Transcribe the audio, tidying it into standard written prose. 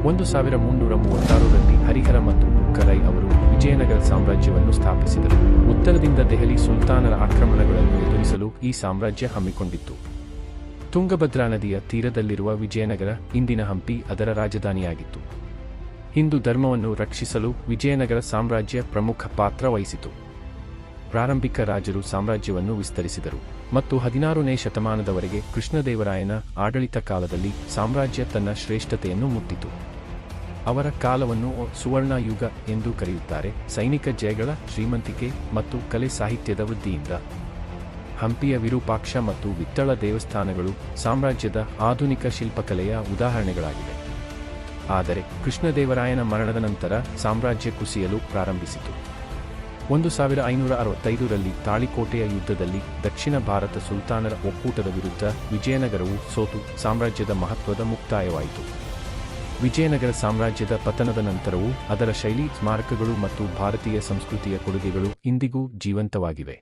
1336ರಲ್ಲಿ ಹರಿಹರ ಮತ್ತು ಬುಕ್ಕರೈ ಅವರು ವಿಜಯನಗರ ಸಾಮ್ರಾಜ್ಯವನ್ನು ಸ್ಥಾಪಿಸಿದರು. ಉತ್ತರದಿಂದ ದೆಹಲಿ ಸುಲ್ತಾನರ ಆಕ್ರಮಣಗಳನ್ನು ಎದುರಿಸಲು ಈ ಸಾಮ್ರಾಜ್ಯ ಹಮ್ಮಿಕೊಂಡಿತ್ತು. ತುಂಗಭದ್ರಾ ನದಿಯ ತೀರದಲ್ಲಿರುವ ವಿಜಯನಗರ, ಇಂದಿನ ಹಂಪಿ, ಅದರ ರಾಜಧಾನಿಯಾಗಿತ್ತು. ಹಿಂದೂ ಧರ್ಮವನ್ನು ರಕ್ಷಿಸಲು ವಿಜಯನಗರ ಸಾಮ್ರಾಜ್ಯ ಪ್ರಮುಖ ಪಾತ್ರ ವಹಿಸಿತು. ಪ್ರಾರಂಭಿಕ ರಾಜರು ಸಾಮ್ರಾಜ್ಯವನ್ನು ವಿಸ್ತರಿಸಿದರು ಮತ್ತು 16ನೇ ಶತಮಾನದವರೆಗೆ ಕೃಷ್ಣದೇವರಾಯನ ಆಡಳಿತ ಕಾಲದಲ್ಲಿ ಸಾಮ್ರಾಜ್ಯ ತನ್ನ ಶ್ರೇಷ್ಠತೆಯನ್ನು ಮುಟ್ಟಿತು. ಅವರ ಕಾಲವನ್ನು ಸುವರ್ಣ ಯುಗ ಎಂದು ಕರೆಯುತ್ತಾರೆ. ಸೈನಿಕ ಜಯಗಳ, ಶ್ರೀಮಂತಿಕೆ ಮತ್ತು ಕಲೆ ಸಾಹಿತ್ಯದ ವೃದ್ಧಿಯಿಂದ. ಹಂಪಿಯ ವಿರೂಪಾಕ್ಷ ಮತ್ತು ವಿಠ್ಠಲ ದೇವಸ್ಥಾನಗಳು ಸಾಮ್ರಾಜ್ಯದ ಆಧುನಿಕ ಶಿಲ್ಪಕಲೆಯ ಉದಾಹರಣೆಗಳಾಗಿವೆ. ಆದರೆ ಕೃಷ್ಣದೇವರಾಯನ ಮರಣದ ನಂತರ ಸಾಮ್ರಾಜ್ಯ ಕುಸಿಯಲು ಪ್ರಾರಂಭಿಸಿತು. 1565ರಲ್ಲಿ ತಾಳಿಕೋಟೆಯ ಯುದ್ಧದಲ್ಲಿ ದಕ್ಷಿಣ ಭಾರತ ಸುಲ್ತಾನರ ಒಕ್ಕೂಟದ ವಿರುದ್ಧ ವಿಜಯನಗರವು ಸೋತು ಸಾಮ್ರಾಜ್ಯದ ಮಹತ್ವದ ಮುಕ್ತಾಯವಾಯಿತು. ವಿಜಯನಗರ ಸಾಮ್ರಾಜ್ಯದ ಪತನದ ನಂತರವೂ ಅದರ ಶೈಲಿ, ಸ್ಮಾರಕಗಳು ಮತ್ತು ಭಾರತೀಯ ಸಂಸ್ಕೃತಿಯ ಕೊಡುಗೆಗಳು ಇಂದಿಗೂ ಜೀವಂತವಾಗಿವೆ.